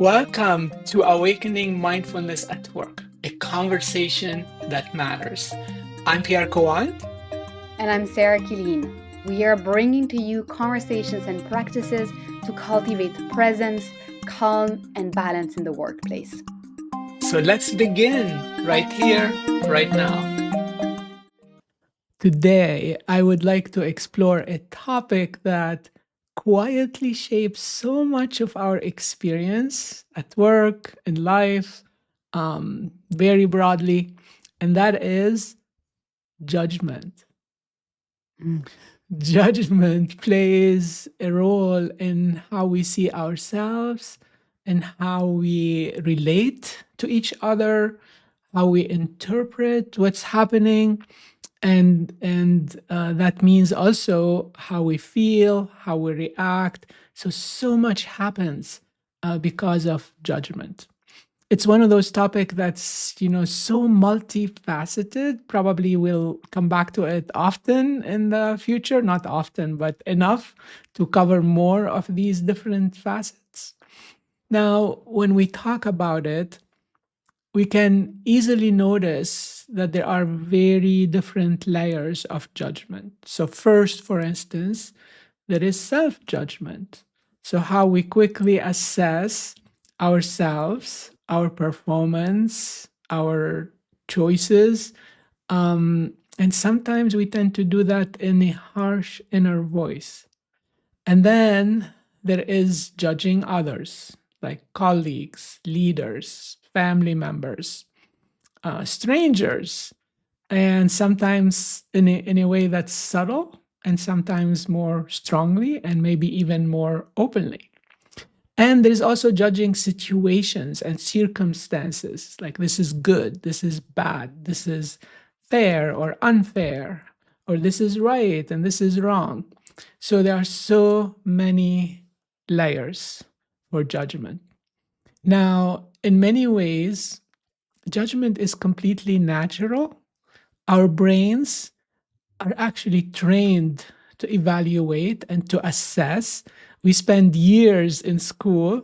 Welcome to Awakening Mindfulness at Work, a conversation that matters. I'm Pierre And I'm Sarah Killeen. We are bringing to you conversations and practices to cultivate presence, calm, and balance in the workplace. So let's begin right here, right now. Today, I would like to explore a topic that quietly shapes so much of our experience at work, in life, very broadly, and that is judgment. Judgment plays a role in how we see ourselves and how we relate to each other, how we interpret what's happening, and that means also how we feel, how we react. So much happens because of judgment. It's one of those topics that's so multifaceted. Probably we'll come back to it often in the future, not often but enough to cover more of these different facets. Now when we talk about it, we can easily notice that there are very different layers of judgment. So first, for instance, there is self-judgment. So how we quickly assess ourselves, our performance, our choices. And sometimes we tend to do that in a harsh inner voice. And then there is judging others, like colleagues, leaders, family members, strangers, and sometimes in a way that's subtle, and sometimes more strongly, and maybe even more openly. And there's also judging situations and circumstances, like this is good, this is bad, this is fair or unfair, or this is right and this is wrong. So there are so many layers for judgment. Now, in many ways, judgment is completely natural. Our brains are actually trained to evaluate and to assess. We spend years in school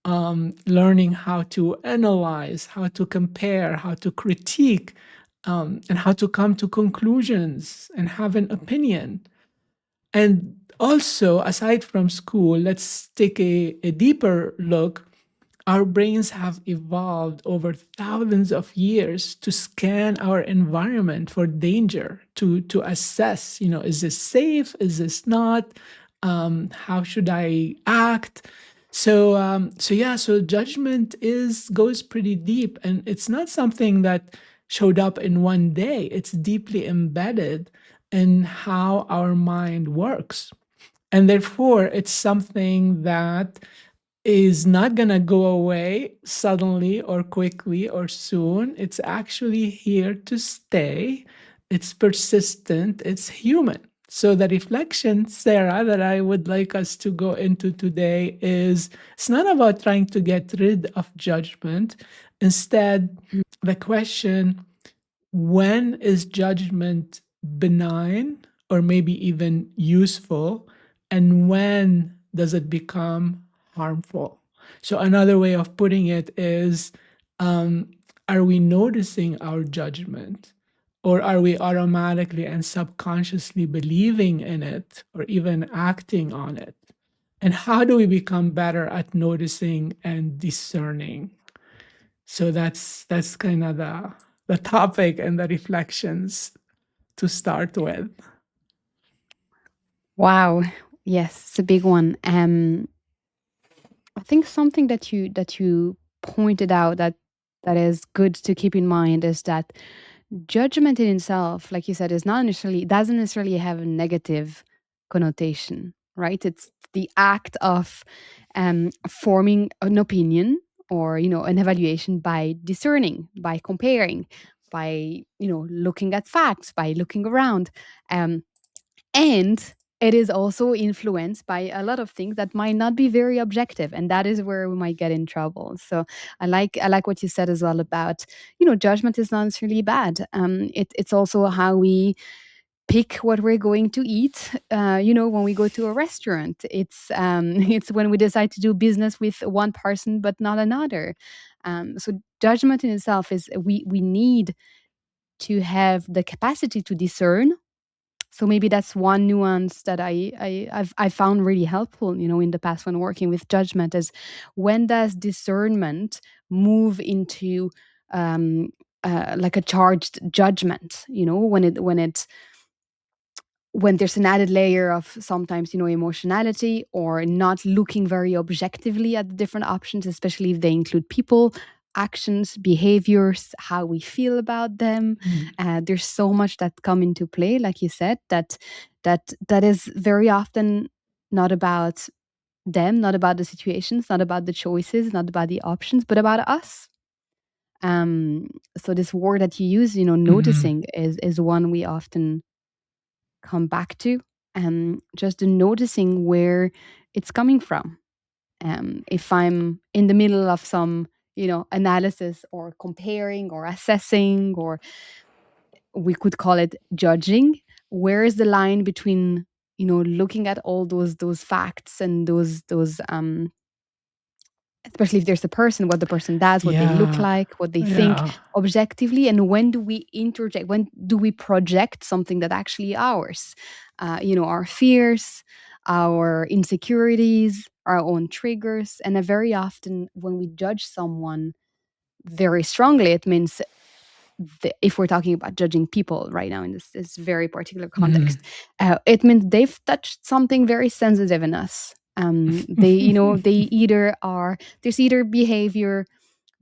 learning how to analyze, how to compare, how to critique, and how to come to conclusions and have an opinion. And also, aside from school, let's take a deeper look. Our brains have evolved over thousands of years to scan our environment for danger, to assess, is this safe? Is this not? How should I act? So judgment goes pretty deep, and it's not something that showed up in one day. It's deeply embedded in how our mind works. And therefore, it's something that is not going to go away suddenly or quickly or soon. It's actually here to stay. It's persistent. It's human. So the reflection, Sarah, that I would like us to go into today is it's not about trying to get rid of judgment. Instead, the question, when is judgment benign or maybe even useful? And when does it become harmful? So another way of putting it is, are we noticing our judgment? Or are we automatically and subconsciously believing in it or even acting on it? And how do we become better at noticing and discerning? So that's kind of the topic and the reflections to start with. Wow. Yes, it's a big one. I think something that you pointed out that is good to keep in mind is that judgment in itself, like you said, doesn't necessarily have a negative connotation, right? It's the act of forming an opinion or an evaluation by discerning, by comparing, by looking at facts, by looking around, and it is also influenced by a lot of things that might not be very objective, and that is where we might get in trouble. So I like what you said as well about judgment is not necessarily bad. It's also how we pick what we're going to eat. When we go to a restaurant, it's it's when we decide to do business with one person but not another. So judgment in itself is we need to have the capacity to discern. So maybe that's one nuance that I found really helpful, in the past when working with judgment, is when does discernment move into um, like a charged judgment? When there's an added layer of sometimes emotionality, or not looking very objectively at the different options, especially if they include people, actions, behaviors, how we feel about them. There's so much that come into play, like you said, that is very often not about them, not about the situations, not about the choices, not about the options, but about us. So this word that you use, noticing, is one we often come back to, just the noticing where it's coming from. If I'm in the middle of some analysis, or comparing, or assessing, or we could call it judging, where is the line between looking at all those facts, and those especially if there's a person, what the person does, what they look Yeah. like, what they think Yeah. objectively, and when do we interject, when do we project something that actually ours, our fears, our insecurities, our own triggers. And very often when we judge someone very strongly, it means, if we're talking about judging people right now in this very particular context, it means they've touched something very sensitive in us. They either are there's either behavior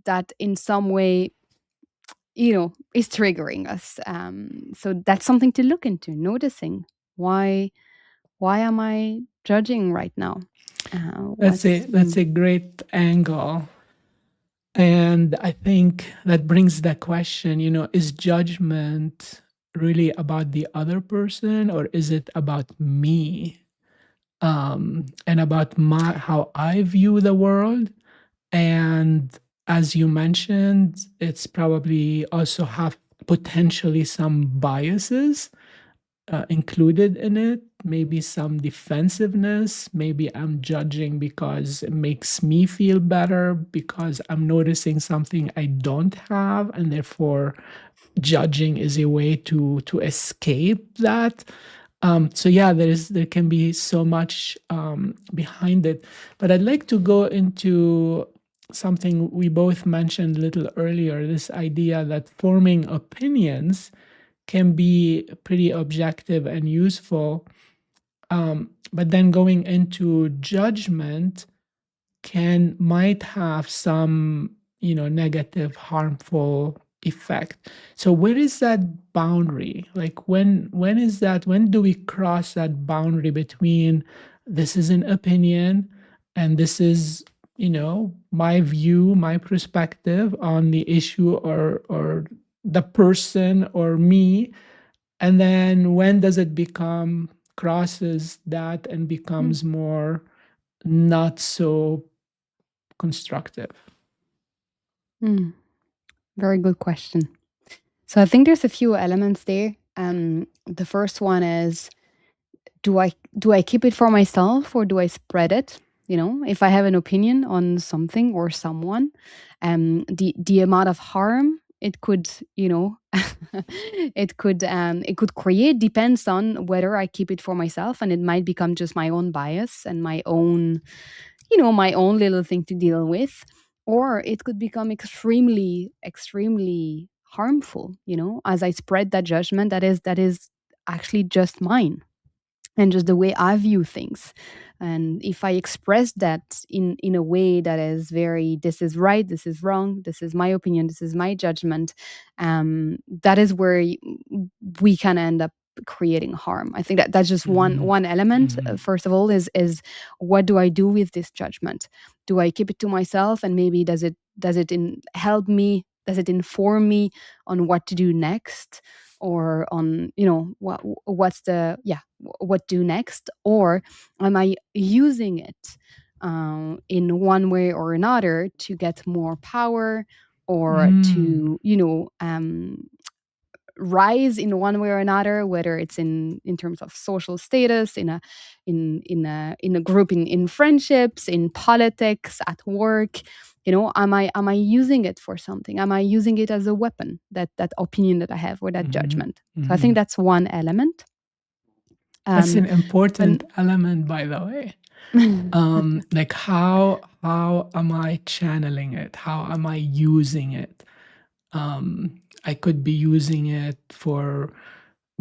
that in some way is triggering us. So that's something to look into, noticing why am I judging right now. That's a great angle. And I think that brings the question, is judgment really about the other person, or is it about me? And about how I view the world. And as you mentioned, it's probably also have potentially some biases included in it, maybe some defensiveness. Maybe I'm judging because it makes me feel better, because I'm noticing something I don't have, and therefore judging is a way to escape that. So yeah, there can be so much behind it. But I'd like to go into something we both mentioned a little earlier, this idea that forming opinions can be pretty objective and useful. But then going into judgment might have some negative, harmful effect. So where is that boundary? Like when do we cross that boundary between this is an opinion and this is my view, my perspective on the issue, or the person, or me? And then when does it become crosses that and Hmm. becomes more not so constructive? Hmm. Very good question. So I think there's a few elements there. The first one is, do I keep it for myself, or do I spread it? If I have an opinion on something or someone, the amount of harm it could, it could create, depends on whether I keep it for myself, and it might become just my own bias and my own little thing to deal with, or it could become extremely, extremely harmful. As I spread that judgment, that is actually just mine, and just the way I view things. And if I express that in a way that is very, this is right, this is wrong, this is my opinion, this is my judgment, that is where we can end up creating harm. I think that's just one element. First of all, is what do I do with this judgment? Do I keep it to myself, and maybe help me? Does it inform me on what to do next, or on what's the yeah what do next, or am I using it in one way or another to get more power, or to rise in one way or another, whether it's in terms of social status, in a group, in friendships, in politics, at work. Am I using it for something? Am I using it as a weapon, that opinion that I have, or that judgment? So I think that's one element. That's an important element, by the way. Like how am I channeling it? How am I using it? I could be using it for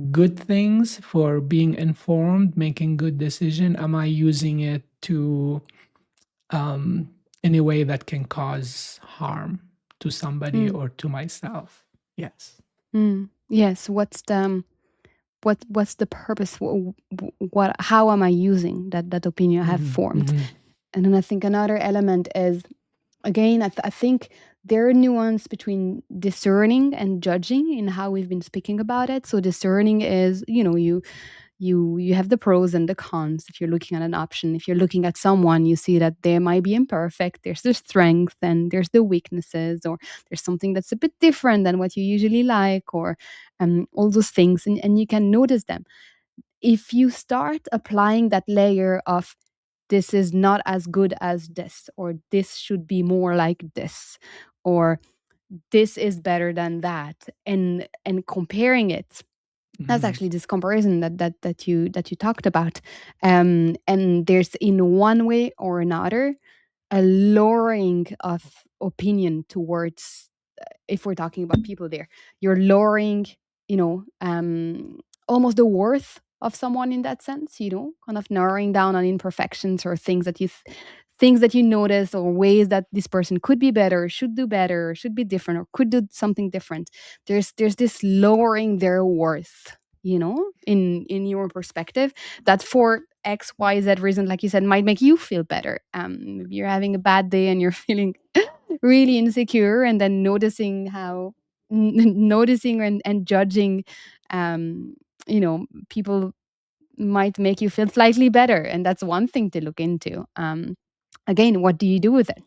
good things, for being informed, making good decision. Am I using it to in a way that can cause harm to somebody or to myself? Yes. Yes. What's the purpose? How am I using that opinion I have formed? And then I think another element is, again, I think there are nuance between discerning and judging in how we've been speaking about it. So discerning is, you have the pros and the cons. If you're looking at an option, if you're looking at someone, you see that they might be imperfect. There's the strength and there's the weaknesses, or there's something that's a bit different than what you usually like, or all those things, and you can notice them. If you start applying that layer of, this is not as good as this, or this should be more like this, or this is better than that, and comparing it, that's actually this comparison that you talked about, and there's, in one way or another, a lowering of opinion towards, if we're talking about people there, you're lowering, almost the worth of someone in that sense, kind of narrowing down on imperfections, or things that you notice, or ways that this person could be better, should do better, should be different, or could do something different. There's this lowering their worth, in your perspective, that for XYZ reason, like you said, might make you feel better. Maybe you're having a bad day and you're feeling really insecure, and then noticing and judging, people might make you feel slightly better, and that's one thing to look into. Again, what do you do with it?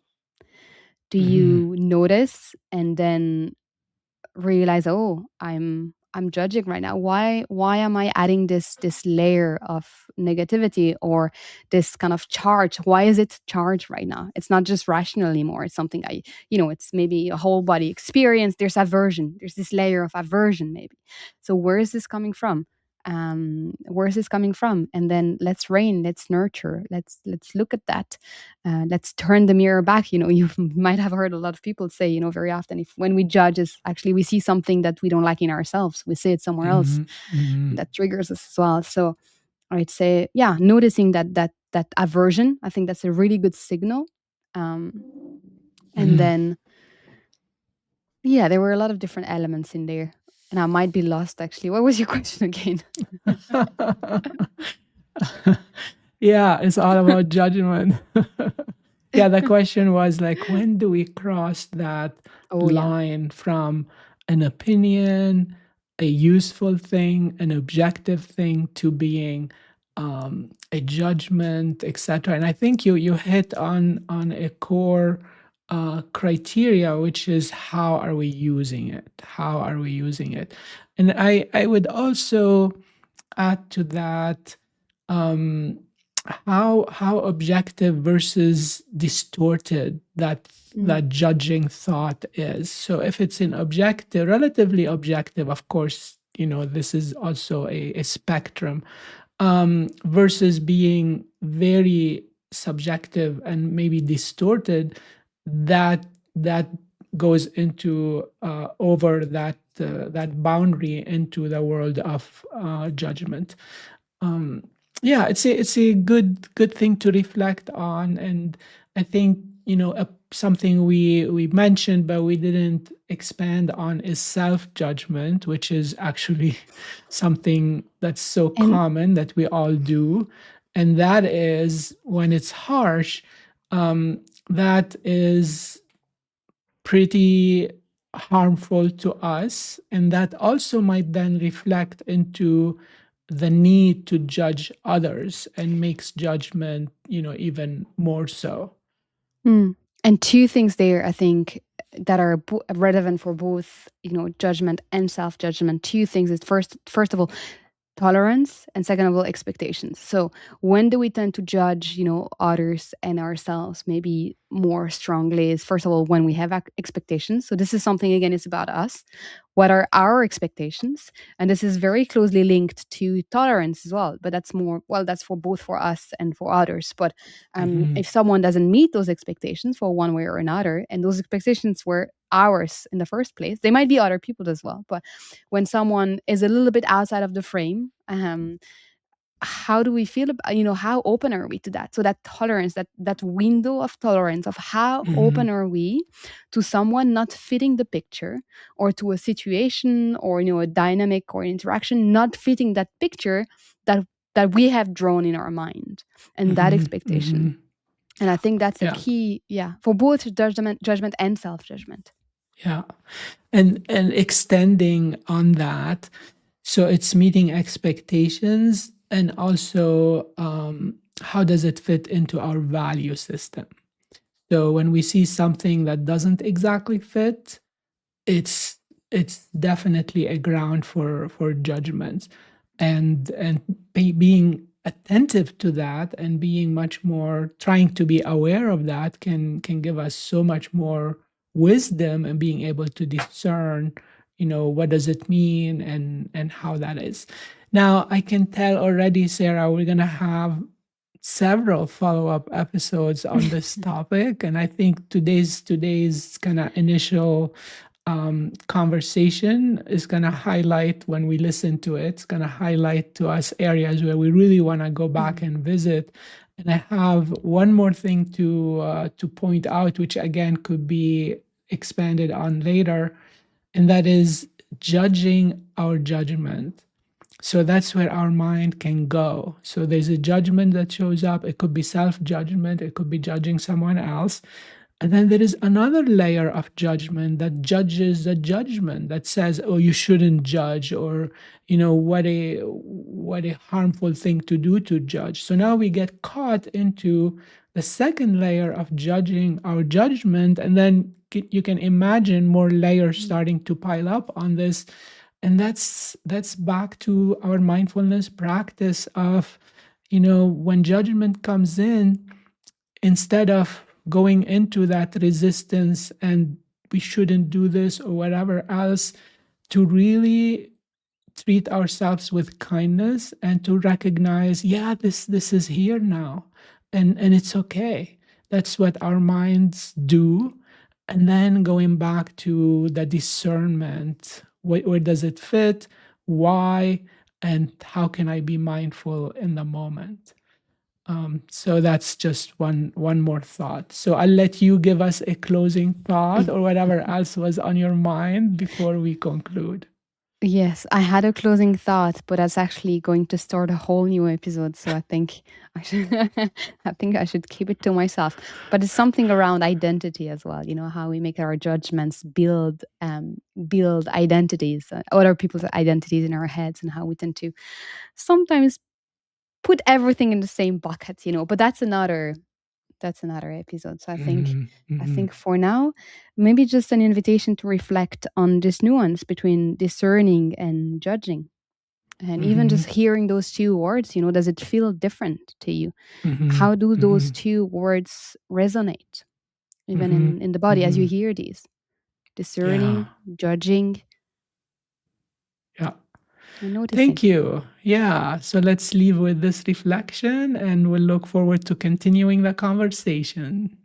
Do you notice and then realize, oh, I'm judging right now? Why am I adding this layer of negativity, or this kind of charge? Why is it charged right now? It's not just rational anymore. It's something it's maybe a whole body experience. There's aversion. There's this layer of aversion, maybe. So where is this coming from? And then let's nurture, let's look at that. Let's turn the mirror back. You might have heard a lot of people say, very often, if when we judge, is actually we see something that we don't like in ourselves, we see it somewhere else. That triggers us as well. So I'd say, noticing that aversion, I think that's a really good signal. And then there were a lot of different elements in there, and I might be lost, actually. What was your question again? Yeah, it's all about judgment. Yeah, the question was like, when do we cross that line from an opinion, a useful thing, an objective thing, to being a judgment, etc. And I think you hit on a core criteria, which is, how are we using it? How are we using it? And I would also add to that, how objective versus distorted that judging thought is. So if it's an objective, relatively objective, of course, this is also a spectrum, versus being very subjective and maybe distorted, that goes into over that boundary into the world of judgment. It's a good thing to reflect on. And I think something we mentioned but we didn't expand on is self-judgment, which is actually something that's so common that we all do. And that is, when it's harsh, that is pretty harmful to us, and that also might then reflect into the need to judge others, and makes judgment even more so. And two things there, I think. that are relevant for both, judgment and self-judgment. Two things is first of all, tolerance, and second of all, expectations. So when do we tend to judge, others and ourselves maybe more strongly is, first of all, when we have expectations. So this is something, again, it's about us. What are our expectations? And this is very closely linked to tolerance as well, but that's more, well, that's for both for us and for others. But if someone doesn't meet those expectations for one way or another, and those expectations were ours in the first place, they might be other people's as well, but when someone is a little bit outside of the frame, how do we feel about, how open are we to that? So that tolerance, that window of tolerance of how open are we to someone not fitting the picture, or to a situation, or a dynamic or interaction not fitting that picture that we have drawn in our mind, and that expectation. And I think that's a key, for both judgment and self-judgment. Yeah. And extending on that, so it's meeting expectations, and also how does it fit into our value system? So when we see something that doesn't exactly fit, it's definitely a ground for judgment, and being attentive to that, and being much more trying to be aware of that can give us so much more wisdom, and being able to discern, what does it mean, and how that is. Now, I can tell already, Sarah, we're going to have several follow-up episodes on this topic, and I think today's kind of initial conversation is going to highlight, when we listen to it, it's going to highlight to us areas where we really want to go back and visit. And I have one more thing to point out, which again could be expanded on later, and that is judging our judgment. So that's where our mind can go. So there's a judgment that shows up. It could be self-judgment. It could be judging someone else. And then there is another layer of judgment that judges the judgment, that says, oh, you shouldn't judge, or, what a harmful thing to do to judge. So now we get caught into the second layer of judging our judgment. And then you can imagine more layers starting to pile up on this. And that's back to our mindfulness practice of, when judgment comes in, instead of going into that resistance and we shouldn't do this or whatever else, to really treat ourselves with kindness, and to recognize, this is here now, and it's okay. That's what our minds do. And then going back to the discernment, where does it fit, why, and how can I be mindful in the moment? So that's just one more thought. So I'll let you give us a closing thought, or whatever else was on your mind before we conclude. Yes, I had a closing thought, but that's actually going to start a whole new episode. So I think I should keep it to myself. But it's something around identity as well. How we make our judgments build identities, other people's identities in our heads, and how we tend to sometimes put everything in the same bucket. But that's another episode. So I think for now, maybe just an invitation to reflect on this nuance between discerning and judging. And even just hearing those two words, does it feel different to you? How do those two words resonate, even in the body, as you hear these? Discerning, judging. Yeah. Noticing. Thank you. Yeah. So let's leave with this reflection, and we'll look forward to continuing the conversation.